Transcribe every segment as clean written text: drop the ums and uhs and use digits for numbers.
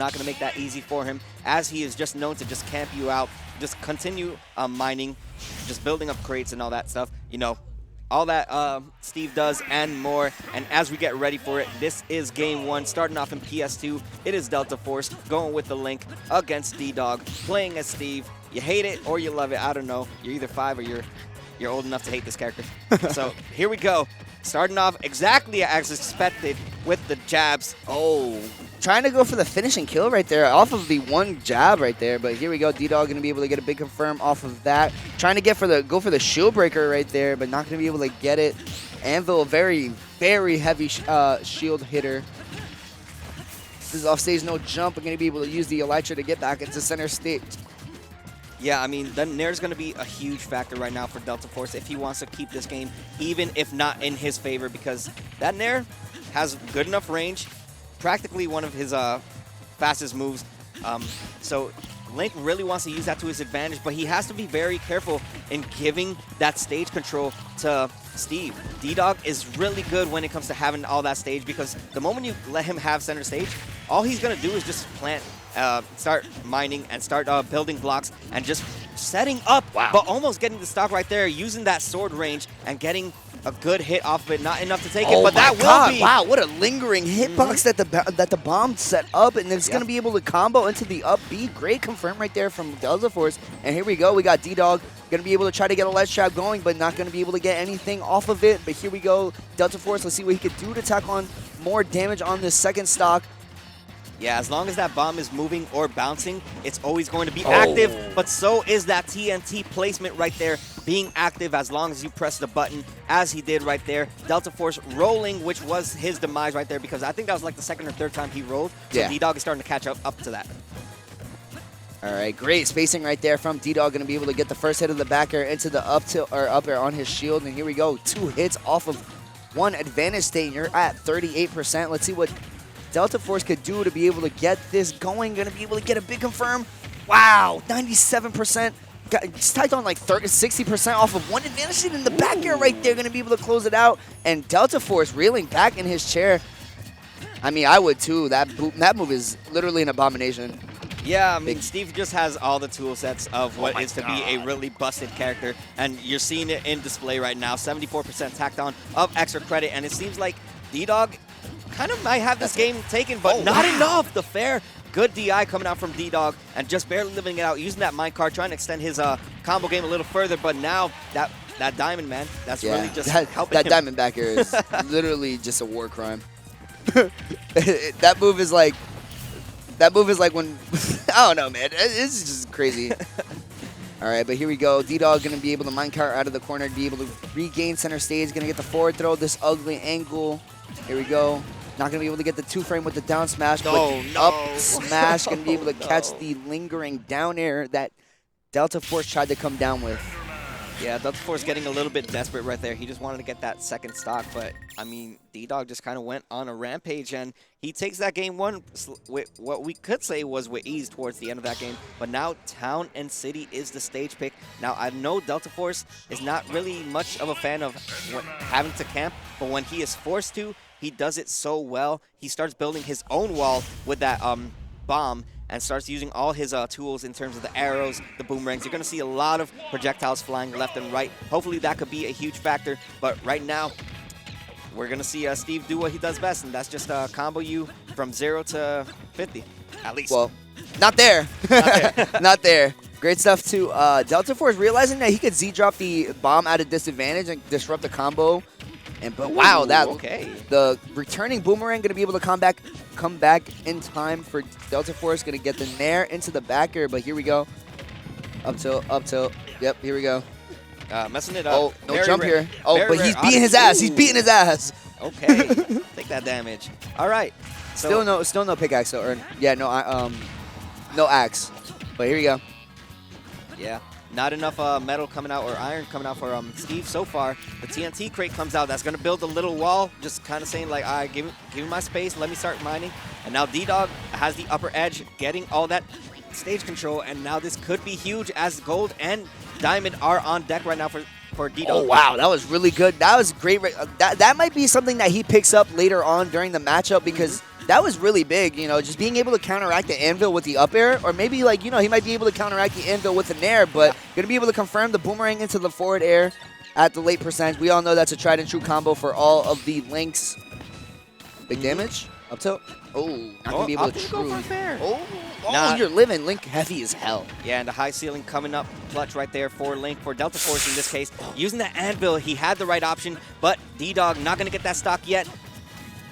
not going to make that easy for him, as he is just known to just camp you out, just continue mining, just building up crates and all that stuff. You know, all that Steve does and more. And as we get ready for it, this is game one, starting off in PS2. It is Deltaforce going with the Link against Ddog, playing as Steve. You hate it or you love it. I don't know. You're either 5 or you're old enough to hate this character. So here we go. Starting off exactly as expected with the jabs. Oh, trying to go for the finishing kill right there off of the one jab right there. But here we go. Ddog going to be able to get a big confirm off of that. Trying to go for the shield breaker right there, but not going to be able to get it. Anvil, very, very heavy shield hitter. This is off stage, no jump. We're going to be able to use the Elytra to get back into center stage. Yeah, I mean, the Nair's going to be a huge factor right now for Deltaforce if he wants to keep this game, even if not in his favor, because that Nair has good enough range, practically one of his fastest moves. So Link really wants to use that to his advantage, but he has to be very careful in giving that stage control to Steve. Ddog is really good when it comes to having all that stage, because the moment you let him have center stage, all he's going to do is just plant, start mining and start building blocks and just setting up, but almost getting the stock right there, using that sword range and getting a good hit off of it. Not enough to take it, but that will be. Wow, what a lingering hitbox that the bomb set up, and it's going to be able to combo into the up B. Great confirm right there from Deltaforce. And here we go. We got Ddog going to be able to try to get a ledge trap going, but not going to be able to get anything off of it. But here we go. Deltaforce, let's see what he could do to tack on more damage on this second stock. Yeah, as long as that bomb is moving or bouncing, it's always going to be active, but so is that TNT placement right there being active as long as you press the button, as he did right there. Deltaforce rolling, which was his demise right there, because I think that was like the second or third time he rolled, so Ddog is starting to catch up to that. All right, great spacing right there from Ddog, going to be able to get the first hit of the back air into the up air on his shield, and here we go. 2 hits off of one advantage state, and you're at 38%. Let's see what Deltaforce could do to be able to get this going. Going to be able to get a big confirm. Wow, 97%. Just tagged on like 60% off of one advantage state in the back air right there. Going to be able to close it out. And Deltaforce reeling back in his chair. I mean, I would too. That move is literally an abomination. Yeah, I mean, Steve just has all the tool sets of what is to be a really busted character, and you're seeing it in display right now. 74% tacked on of extra credit, and it seems like Ddog kind of might have this game taken, but not enough. The fair, good DI coming out from Ddog, and just barely living it out, using that minecart, trying to extend his combo game a little further, but now that diamond, man, that's really just helping that him. diamond back air is literally just a war crime. That move is like when I don't know, man. It's just crazy. All right, but here we go. Ddog going to be able to minecart out of the corner, be able to regain center stage. Going to get the forward throw, this ugly angle. Here we go. Not going to be able to get the 2-frame with the down smash, but up smash. Going to be able to catch the lingering down air that Deltaforce tried to come down with. Yeah, Deltaforce getting a little bit desperate right there. He just wanted to get that second stock, but, I mean, Ddog just kind of went on a rampage, and he takes that game one with what we could say was with ease towards the end of that game. But now Town and City is the stage pick. Now, I know Deltaforce is not really much of a fan of having to camp, but when he is forced to, he does it so well. He starts building his own wall with that bomb, and starts using all his tools in terms of the arrows, the boomerangs. You're going to see a lot of projectiles flying left and right. Hopefully that could be a huge factor, but right now, we're going to see Steve do what he does best, and that's just combo you from 0 to 50, at least. Well, not there. Not there. Great stuff, too. Deltaforce realizing that he could Z-drop the bomb at a disadvantage and disrupt the combo. But wow, the returning boomerang going to be able to come back in time for Deltaforce. Going to get the nair into the back air, but here we go. Up tilt. Yep, here we go. Messing it up. Oh, no jump here. Oh, but he's beating his ass. He's beating his ass. Okay, take that damage. All right. So, still no pickaxe though. Or, yeah, no axe. But here we go. Yeah. Not enough metal coming out, or iron coming out for Steve so far. The TNT crate comes out. That's going to build a little wall, just kind of saying, like, all right, give me my space. Let me start mining. And now Ddog has the upper edge, getting all that stage control. And now this could be huge, as gold and diamond are on deck right now for Ddog. Oh, wow. That was really good. That was great. That might be something that he picks up later on during the matchup, because that was really big, you know, just being able to counteract the anvil with the up air, or maybe like, you know, he might be able to counteract the anvil with the nair, but going to be able to confirm the boomerang into the forward air at the late percent. We all know that's a tried and true combo for all of the links. Big damage, up tilt. Oh, not going to be able to true. Oh, you're living. Link heavy as hell. Yeah, and the high ceiling coming up clutch right there for Link, for Deltaforce in this case. Using the anvil, he had the right option, but Ddog not going to get that stock yet.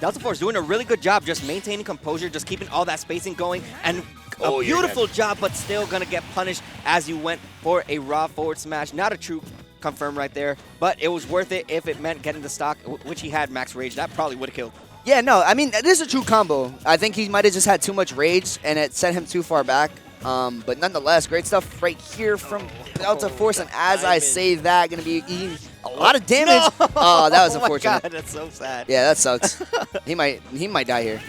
Deltaforce doing a really good job just maintaining composure, just keeping all that spacing going, and a beautiful job, but still going to get punished as you went for a raw forward smash. Not a true confirm right there, but it was worth it if it meant getting the stock, which he had max rage. That probably would have killed. Yeah, no, I mean, it is a true combo. I think he might have just had too much rage, and it sent him too far back. But nonetheless, great stuff right here from Deltaforce, and as I say that, going to be eating a lot of damage. No! Oh, that was unfortunate. Oh my God, that's so sad. Yeah, that sucks. he might die here.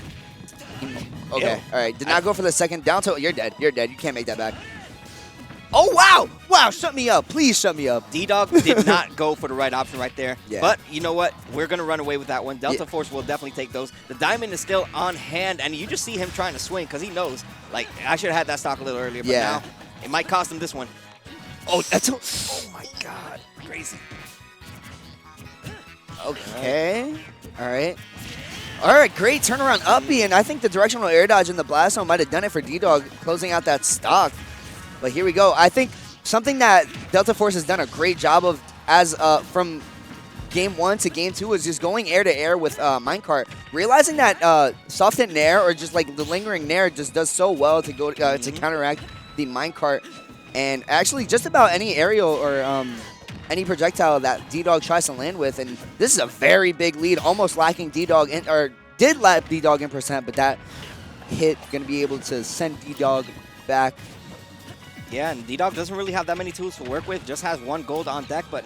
Okay, all right. Did not go for the second down tilt. You're dead. You're dead. You can't make that back. Oh, wow. Wow, shut me up. Please shut me up. Ddog did not go for the right option right there. Yeah. But you know what? We're going to run away with that one. Deltaforce will definitely take those. The diamond is still on hand, and you just see him trying to swing because he knows, like, I should have had that stock a little earlier, but now it might cost him this one. Oh, that's oh my God. Crazy. Okay. All right. All right, great turnaround up B, and I think the directional air dodge in the blast zone might have done it for Ddog, closing out that stock. But here we go. I think something that Deltaforce has done a great job of as from game 1 to game 2 is just going air to air with minecart, realizing that soft hit nair or just like the lingering nair just does so well to go to counteract the minecart, and actually just about any aerial or any projectile that Ddog tries to land with. And this is a very big lead, almost lacking Ddog in, or did lack Ddog in percent, but that hit going to be able to send Ddog back. Yeah, and Ddog doesn't really have that many tools to work with, just has 1 gold on deck, but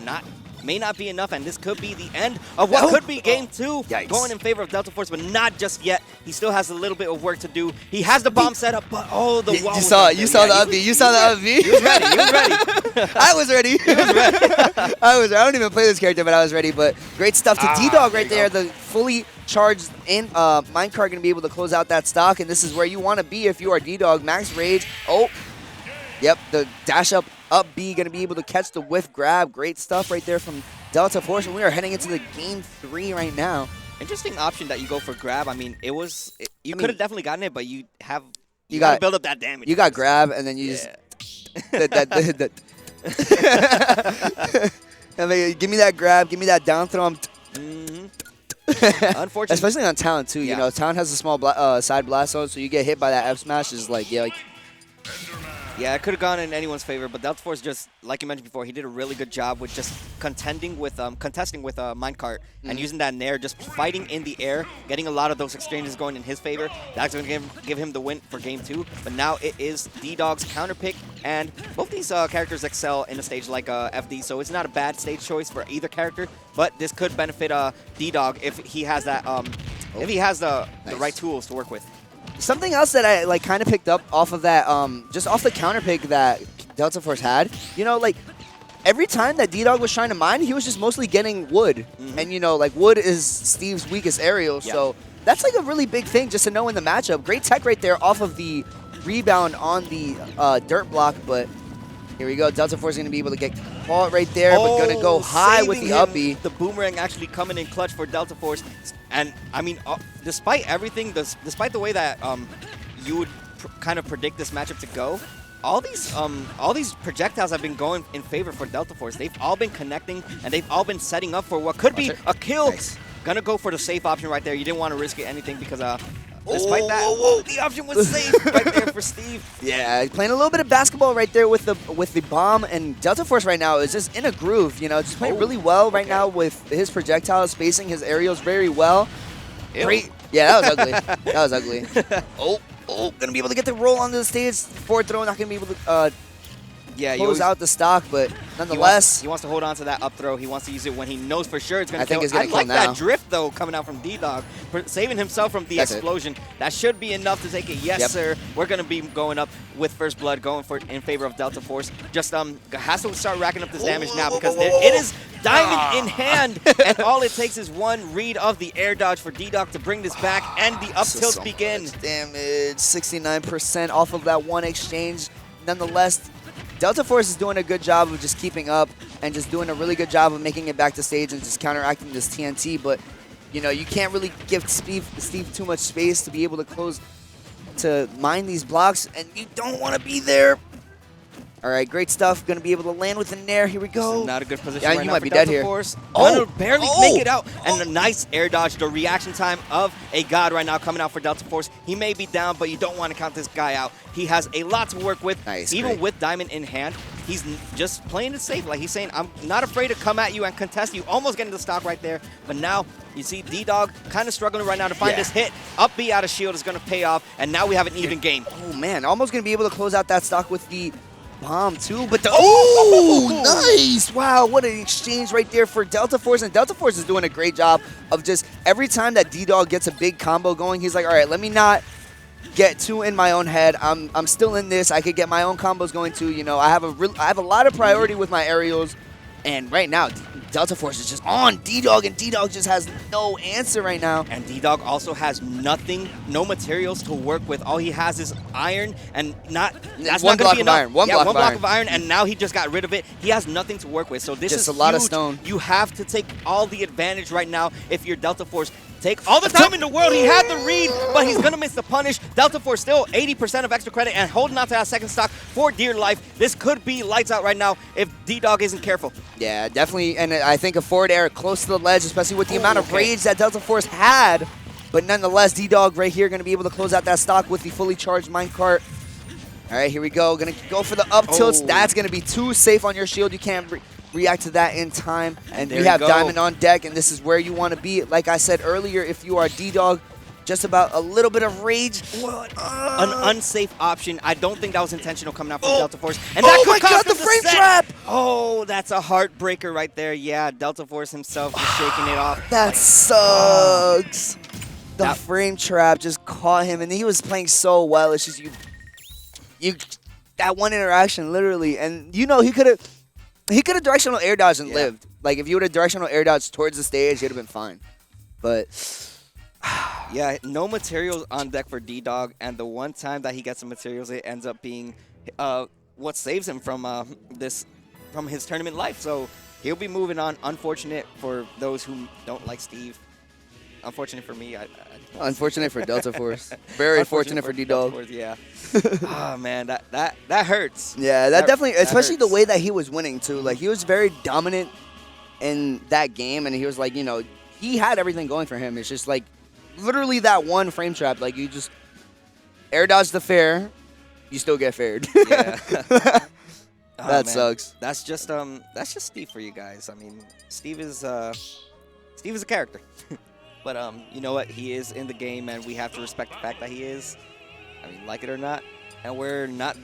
may not be enough, and this could be the end of what could be game 2 going in favor of Deltaforce, but not just yet. He still has a little bit of work to do. He has the bomb set up, but the wall. You saw it. You saw the up B. You saw the up B. He was ready. He was ready. I was ready. He was ready. I don't even play this character, but I was ready. But great stuff to Ddog right there. The fully charged in minecart going to be able to close out that stock, and this is where you want to be if you are Ddog. Max rage. Oh. Yep, the dash up B going to be able to catch the whiff grab. Great stuff right there from Deltaforce, and we are heading into the game 3 right now. Interesting option that you go for grab. I mean, you could have definitely gotten it, but you got to build up that damage. You got grab, and then you just I mean, give me that grab, give me that down throw. Unfortunately, especially on Talon too. You know, Talon has a small side blast zone, so you get hit by that F smash is like Yeah, it could have gone in anyone's favor, but Deltaforce just, like you mentioned before, he did a really good job with just contesting with minecart and using that nair, just fighting in the air, getting a lot of those exchanges going in his favor. That's going to give him the win for game 2. But now it is Ddog's counter pick, and both these characters excel in a stage like FD, so it's not a bad stage choice for either character. But this could benefit Ddog if he has that, if he has the right tools to work with. Something else that I kind of picked up off of that, just off the counter pick that Deltaforce had, you know, like every time that Ddog was trying to mine, he was just mostly getting wood. And, you know, like wood is Steve's weakest aerial. So that's like a really big thing just to know in the matchup. Great tech right there off of the rebound on the dirt block. But here we go. Deltaforce is going to be able to get caught right there, but going to go high with the up B. The boomerang actually coming in clutch for Deltaforce. And, I mean, despite everything, despite the way that you would kind of predict this matchup to go, all these projectiles have been going in favor for Deltaforce. They've all been connecting, and they've all been setting up for what could be a kill. Nice. Gonna go for the safe option right there. You didn't want to risk it anything because despite that, the option was safe right there for Steve. Yeah, playing a little bit of basketball right there with the bomb, and Deltaforce right now is just in a groove. You know, just playing really well right now with his projectiles, spacing his aerials very well. Great. Yeah, that was ugly. That was ugly. Gonna be able to get the roll onto the stage. Forward throw, not gonna be able to close out the stock, but nonetheless. He wants to hold on to that up throw. He wants to use it when he knows for sure it's going to kill. I think it's going to kill now. I like that drift, though, coming out from Ddog, saving himself from the explosion. That should be enough to take it. Yes, sir. We're going to be going up with First Blood, going in favor of Deltaforce. Just has to start racking up this damage now because it is Diamond in hand, and all it takes is one read of the air dodge for Ddog to bring this back and the up tilts begin. Damage, 69% off of that one exchange. Nonetheless, Deltaforce is doing a good job of just keeping up and just doing a really good job of making it back to stage and just counteracting this TNT. But, you know, you can't really give Steve too much space to be able to mine these blocks, and you don't want to be there. All right, great stuff. Going to be able to land with an air. Here we go. Not a good position Yeah, right you now might for be dead here. Deltaforce. Oh! Gonna barely make it out. And a nice air dodge. The reaction time of a god right now coming out for Deltaforce. He may be down, but you don't want to count this guy out. He has a lot to work with. Nice, even great. with Diamond in hand, he's just playing it safe. Like he's saying, I'm not afraid to come at you and contest you. Almost getting the stock right there. But now you see Ddog kind of struggling right now to find this hit. Up B out of shield is going to pay off. And now we have an even game. Oh, man. Almost going to be able to close out that stock with the bomb too, but nice! Wow, what an exchange right there for Deltaforce, and Deltaforce is doing a great job of just every time that Ddog gets a big combo going, he's like, all right, let me not get too in my own head. I'm still in this. I could get my own combos going too. You know, I have a lot of priority with my aerials, and right now Deltaforce is just on Ddog, and Ddog just has no answer right now. And Ddog also has nothing, no materials to work with. All he has is iron, and that's one not going to be enough. Iron. One block of iron, and now he just got rid of it. He has nothing to work with. So this just is a lot huge. of stone. You have to take all the advantage right now if you're Deltaforce. Take all the time in the world. He had the read, but he's going to miss the punish. Deltaforce still 80% of extra credit and holding on to that second stock for dear life. This could be lights out right now if Ddog isn't careful. Yeah, definitely, and I think a forward air close to the ledge, especially with the amount of rage that Deltaforce had. But nonetheless, Ddog right here going to be able to close out that stock with the fully charged minecart. All right, here we go. Going to go for the up tilts. That's going to be too safe on your shield. You can't react to that in time. And we have Diamond on deck, and this is where you want to be. Like I said earlier, if you are Ddog, just about a little bit of rage. What? An unsafe option. I don't think that was intentional coming out from Deltaforce. And that could cost the frame trap! Oh, that's a heartbreaker right there. Yeah, Deltaforce himself just shaking it off. That sucks. The frame trap just caught him, and he was playing so well. It's just you that one interaction, literally. And you know, he could have directional air dodged and lived. Like, if you would have directional air dodged towards the stage, he'd have been fine. But yeah, no materials on deck for Ddog, and the one time that he gets some materials, it ends up being what saves him from his tournament life. So he'll be moving on. Unfortunate for those who don't like Steve. Unfortunate for me. Unfortunate for Deltaforce. Very fortunate for Ddog. Yeah. Oh man, that hurts. Yeah, that definitely, especially hurts. the way that he was winning too. Like, he was very dominant in that game, and he was like, you know, he had everything going for him. It's just like literally that one frame trap. Like, you just air dodge the fair, you still get faired. Yeah. That sucks. That's just Steve for you guys. I mean, Steve is a character. But you know what? He is in the game, and we have to respect the fact that he is. I mean, like it or not, and we're not